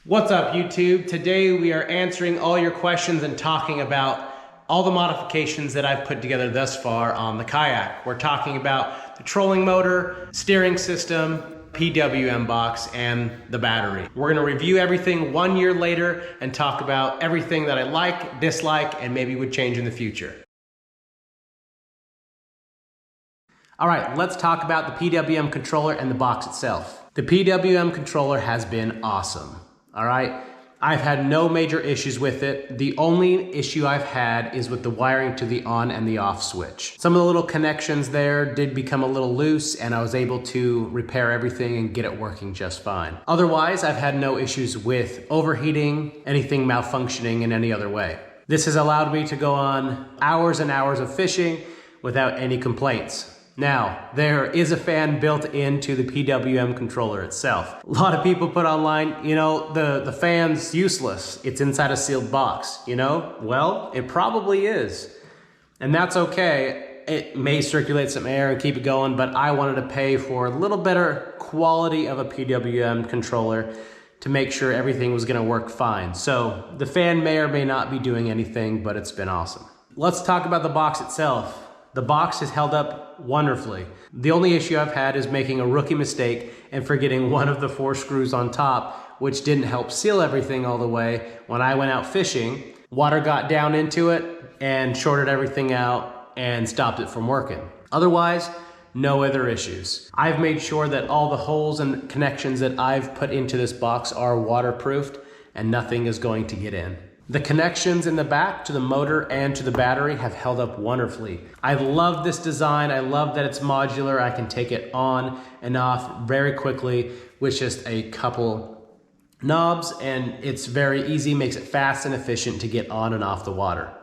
What's up, YouTube? Today we are answering all your questions and talking about all the modifications that I've put together thus far on the Kayak. We're talking about the trolling motor, steering system, PWM box, and the battery. We're gonna review everything 1 year later and talk about everything that I like, dislike, and maybe would change in the future. All right, let's talk about the PWM controller and the box itself. The PWM controller has been awesome. All right, I've had no major issues with it. The only issue I've had is with the wiring to the on and the off switch. Some of the little connections there did become a little loose, and I was able to repair everything and get it working just fine. Otherwise, I've had no issues with overheating, anything malfunctioning in any other way. This has allowed me to go on hours and hours of fishing without any complaints. Now, there is a fan built into the PWM controller itself. A lot of people put online, the fan's useless. It's inside a sealed box, Well, it probably is. And that's okay. It may circulate some air and keep it going, but I wanted to pay for a little better quality of a PWM controller to make sure everything was gonna work fine. So the fan may or may not be doing anything, but it's been awesome. Let's talk about the box itself. The box has held up wonderfully. The only issue I've had is making a rookie mistake and forgetting one of the 4 screws on top, which didn't help seal everything all the way. When I went out fishing, water got down into it and shorted everything out and stopped it from working. Otherwise, no other issues. I've made sure that all the holes and connections that I've put into this box are waterproofed and nothing is going to get in. The connections in the back to the motor and to the battery have held up wonderfully. I love this design. I love that it's modular. I can take it on and off very quickly with just a couple knobs, and it's very easy, makes it fast and efficient to get on and off the water.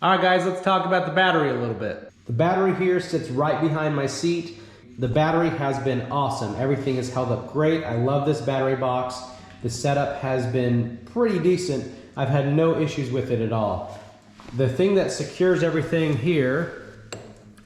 All right, guys, let's talk about the battery a little bit. The battery here sits right behind my seat. The battery has been awesome. Everything has held up great. I love this battery box. The setup has been pretty decent. I've had no issues with it at all. The thing that secures everything here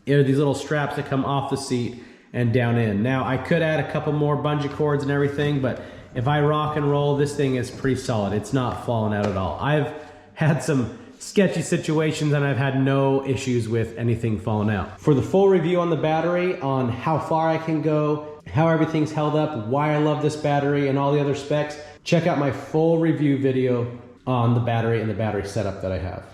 are these little straps that come off the seat and down in. Now, I could add a couple more bungee cords and everything, but if I rock and roll, this thing is pretty solid. It's not falling out at all. I've had some sketchy situations and I've had no issues with anything falling out. For the full review on the battery, on how far I can go, how everything's held up, why I love this battery, and all the other specs, check out my full review video on the battery and the battery setup that I have.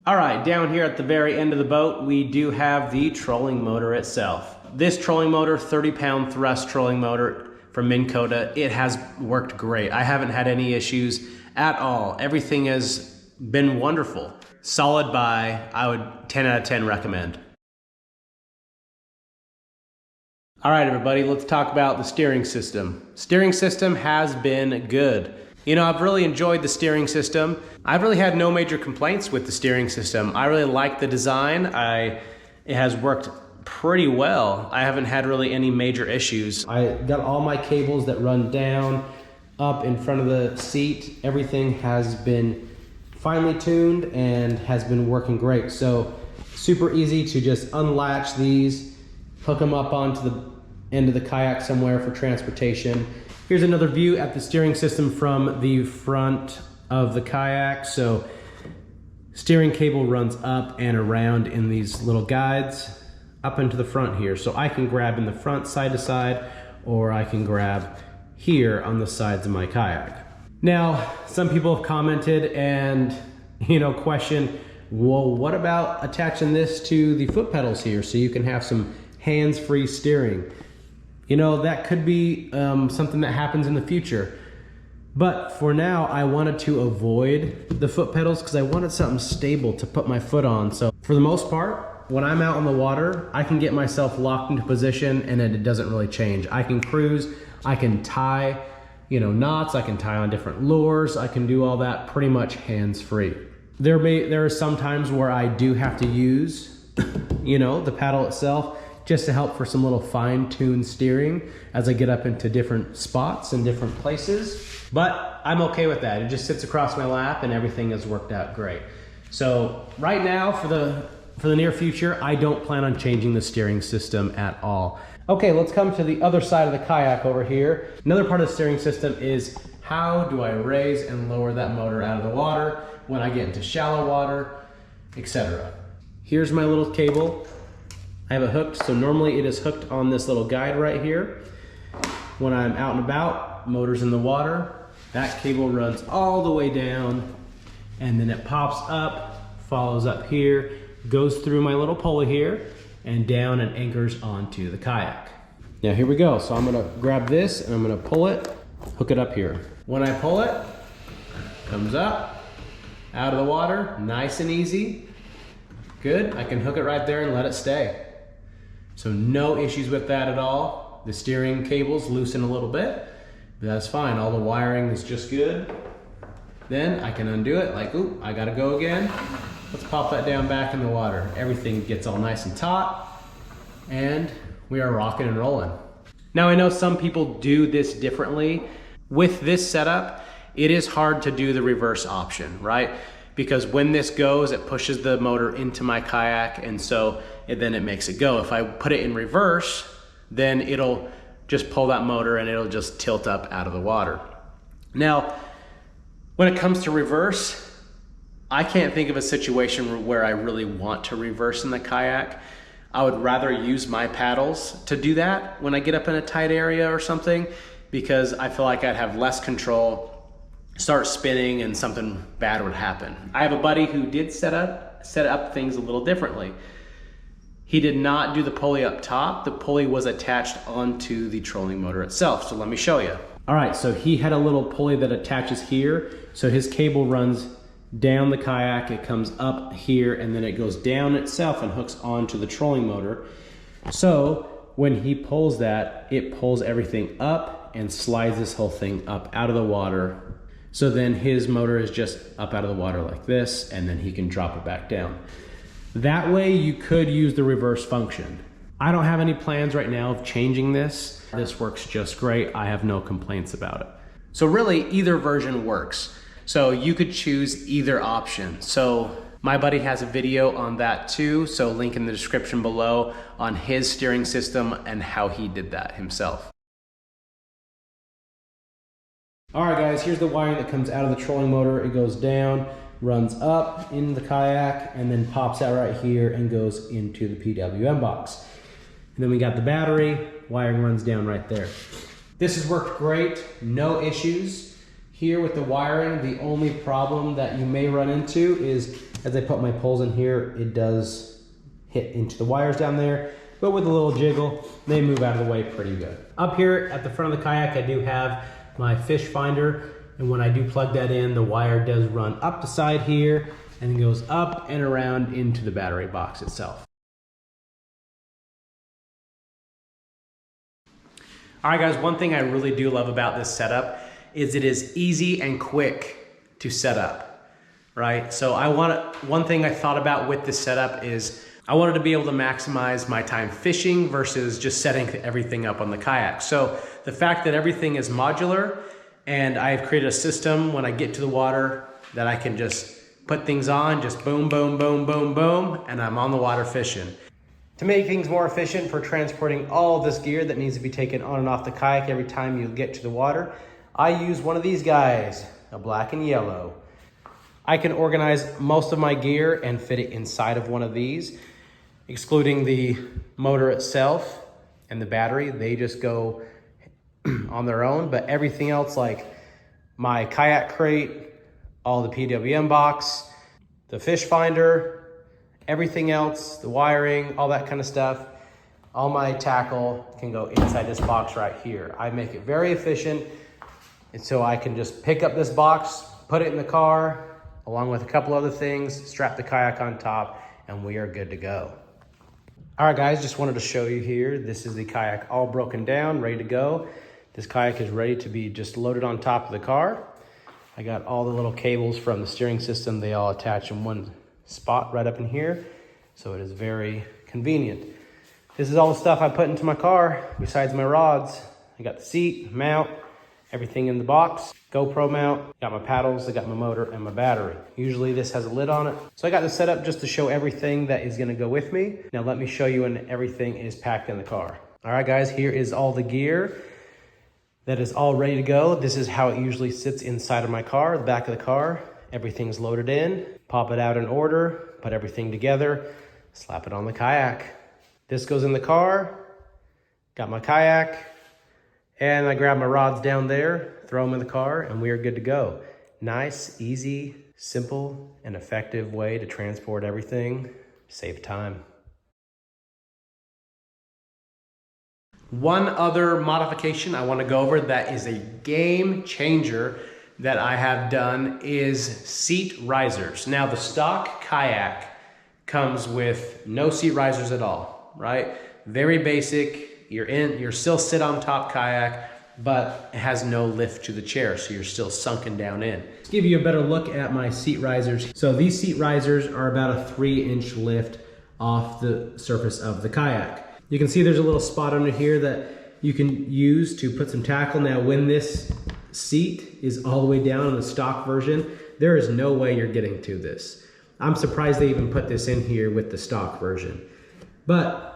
All right, down here at the very end of the boat, we do have the trolling motor itself. This trolling motor, 30-pound thrust trolling motor from Minn Kota, it has worked great. I haven't had any issues at all. Everything has been wonderful. Solid buy. I would 10 out of 10 recommend. All right, everybody, let's talk about the steering system. Steering system has been good. I've really enjoyed the steering system. I've really had no major complaints with the steering system. I really like the design. It has worked pretty well. I haven't had really any major issues. I got all my cables that run down, up in front of the seat. Everything has been finely tuned and has been working great. So super easy to just unlatch these, hook them up onto the end of the kayak somewhere for transportation. Here's another view at the steering system from the front of the kayak. So steering cable runs up and around in these little guides up into the front here. So I can grab in the front side to side, or I can grab here on the sides of my kayak. Now, some people have commented and questioned, well, what about attaching this to the foot pedals here so you can have some hands-free steering? That could be something that happens in the future. But for now, I wanted to avoid the foot pedals because I wanted something stable to put my foot on. So for the most part, when I'm out on the water, I can get myself locked into position and it doesn't really change. I can cruise, I can tie, knots, I can tie on different lures. I can do all that pretty much hands-free. There are some times where I do have to use, the paddle itself, just to help for some little fine-tuned steering as I get up into different spots and different places. But I'm okay with that. It just sits across my lap and everything has worked out great. So right now, for the for the near future, I don't plan on changing the steering system at all. Okay, let's come to the other side of the kayak over here. Another part of the steering system is how do I raise and lower that motor out of the water when I get into shallow water, etc. Here's my little cable. I have it hooked, so normally it is hooked on this little guide right here. When I'm out and about, motor's in the water, that cable runs all the way down, and then it pops up, follows up here, goes through my little pulley here, and down and anchors onto the kayak. Now here we go. So I'm gonna grab this and I'm gonna pull it, hook it up here. When I pull it, comes up, out of the water, nice and easy. Good, I can hook it right there and let it stay. So no issues with that at all. The steering cable's loosen a little bit, but that's fine. All the wiring is just good. Then I can undo it like, oop, I gotta go again. Let's pop that down back in the water. Everything gets all nice and taut, and we are rocking and rolling. Now I know some people do this differently. With this setup, it is hard to do the reverse option, right? Because when this goes, it pushes the motor into my kayak, and so then it makes it go. If I put it in reverse, then it'll just pull that motor and it'll just tilt up out of the water. Now, when it comes to reverse, I can't think of a situation where I really want to reverse in the kayak. I would rather use my paddles to do that when I get up in a tight area or something, because I feel like I'd have less control, start spinning, and something bad would happen. I have a buddy who did set up things a little differently. He did not do the pulley up top. The pulley was attached onto the trolling motor itself. So let me show you. All right, so he had a little pulley that attaches here. So his cable runs down the kayak, it comes up here, and then it goes down itself and hooks onto the trolling motor. So when he pulls that, it pulls everything up and slides this whole thing up out of the water. So then his motor is just up out of the water like this, and then he can drop it back down. That way you could use the reverse function. I don't have any plans right now of changing this. This works just great. I have no complaints about it. So really either version works. So you could choose either option. So my buddy has a video on that too. So link in the description below on his steering system and how he did that himself. All right guys, here's the wiring that comes out of the trolling motor. It goes down, runs up in the kayak, and then pops out right here and goes into the PWM box. And then we got the battery, wiring runs down right there. This has worked great, no issues. Here with the wiring, the only problem that you may run into is as I put my poles in here, it does hit into the wires down there, but with a little jiggle, they move out of the way pretty good. Up here at the front of the kayak, I do have my fish finder, and when I do plug that in, the wire does run up the side here and goes up and around into the battery box itself. All right guys, one thing I really do love about this setup is it is easy and quick to set up, right? So one thing I thought about with this setup is I wanted to be able to maximize my time fishing versus just setting everything up on the kayak. So the fact that everything is modular and I've created a system when I get to the water that I can just put things on, just boom, boom, boom, boom, boom, and I'm on the water fishing. To make things more efficient for transporting all of this gear that needs to be taken on and off the kayak every time you get to the water, I use one of these guys, a black and yellow. I can organize most of my gear and fit it inside of one of these, excluding the motor itself and the battery. They just go on their own, but everything else like my kayak crate, all the PWM box, the fish finder, everything else, the wiring, all that kind of stuff, all my tackle can go inside this box right here. I make it very efficient, and so I can just pick up this box, put it in the car, along with a couple other things, strap the kayak on top, and we are good to go. All right guys, just wanted to show you here. This is the kayak all broken down, ready to go. This kayak is ready to be just loaded on top of the car. I got all the little cables from the steering system. They all attach in one spot right up in here. So it is very convenient. This is all the stuff I put into my car besides my rods. I got the seat, mount, everything in the box. GoPro mount, got my paddles, I got my motor and my battery. Usually this has a lid on it. So I got this set up just to show everything that is gonna go with me. Now let me show you when everything is packed in the car. All right guys, here is all the gear that is all ready to go. This is how it usually sits inside of my car, the back of the car. Everything's loaded in, pop it out in order, put everything together, slap it on the kayak. This goes in the car, got my kayak, and I grab my rods down there, throw them in the car, and we are good to go. Nice, easy, simple, and effective way to transport everything, save time. One other modification I want to go over that is a game changer that I have done is seat risers. Now the stock Kayak comes with no seat risers at all, right? Very basic. You're still sit on top Kayak, but it has no lift to the chair, so you're still sunken down in. Let's give you a better look at my seat risers. So these seat risers are about a 3-inch lift off the surface of the Kayak. You can see there's a little spot under here that you can use to put some tackle. Now when this seat is all the way down in the stock version, there is no way you're getting to this. I'm surprised they even put this in here with the stock version. But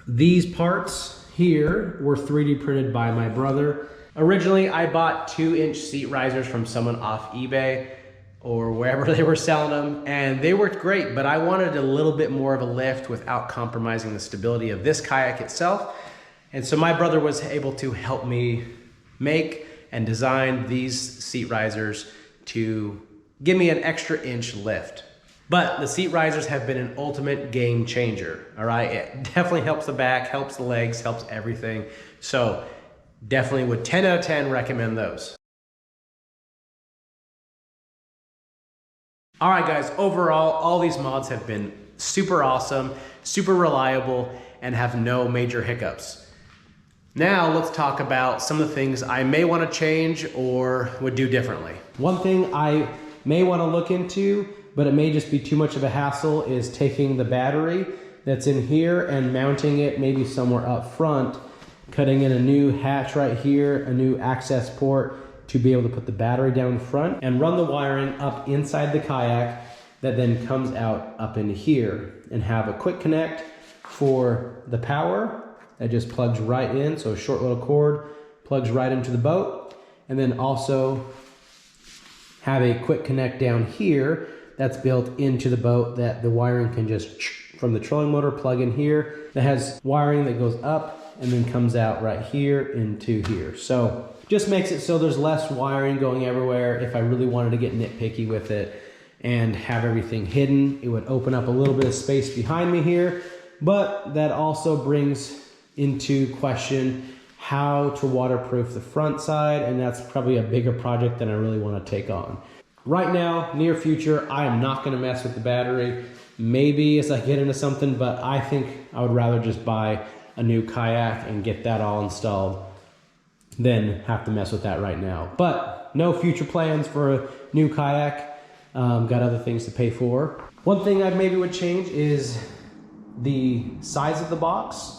these parts here were 3D printed by my brother. Originally, I bought 2-inch seat risers from someone off eBay or wherever they were selling them, and they worked great, but I wanted a little bit more of a lift without compromising the stability of this Kayak itself. And so my brother was able to help me make and design these seat risers to give me an extra inch lift. But the seat risers have been an ultimate game changer, all right? It definitely helps the back, helps the legs, helps everything. So definitely would 10 out of 10 recommend those. All right guys, overall, all these mods have been super awesome, super reliable, and have no major hiccups. Now let's talk about some of the things I may want to change or would do differently. One thing I may want to look into, but it may just be too much of a hassle, is taking the battery that's in here and mounting it maybe somewhere up front, cutting in a new hatch right here, a new access port to be able to put the battery down front and run the wiring up inside the Kayak that then comes out up into here, and have a quick connect for the power that just plugs right in. So a short little cord plugs right into the boat, and then also have a quick connect down here that's built into the boat that the wiring can just from the trolling motor plug in here, that has wiring that goes up and then comes out right here into here. So just makes it so there's less wiring going everywhere. If I really wanted to get nitpicky with it and have everything hidden, it would open up a little bit of space behind me here, but that also brings into question how to waterproof the front side, and that's probably a bigger project than I really want to take on. Right now, near future, I am not going to mess with the battery. Maybe as I get into something, but I think I would rather just buy a new Kayak and get that all installed than have to mess with that right now. But no future plans for a new Kayak. Got other things to pay for. One thing I maybe would change is the size of the box,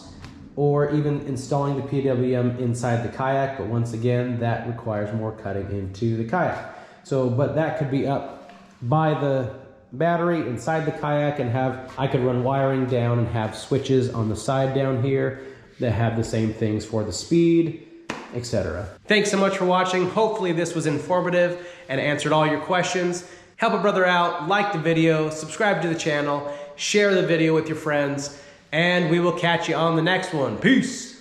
or even installing the PWM inside the Kayak, but once again, that requires more cutting into the Kayak. So, but that could be up by the battery inside the Kayak, and I could run wiring down and have switches on the side down here that have the same things for the speed, etc. Thanks so much for watching. Hopefully this was informative and answered all your questions. Help a brother out, like the video, subscribe to the channel, share the video with your friends, and we will catch you on the next one. Peace.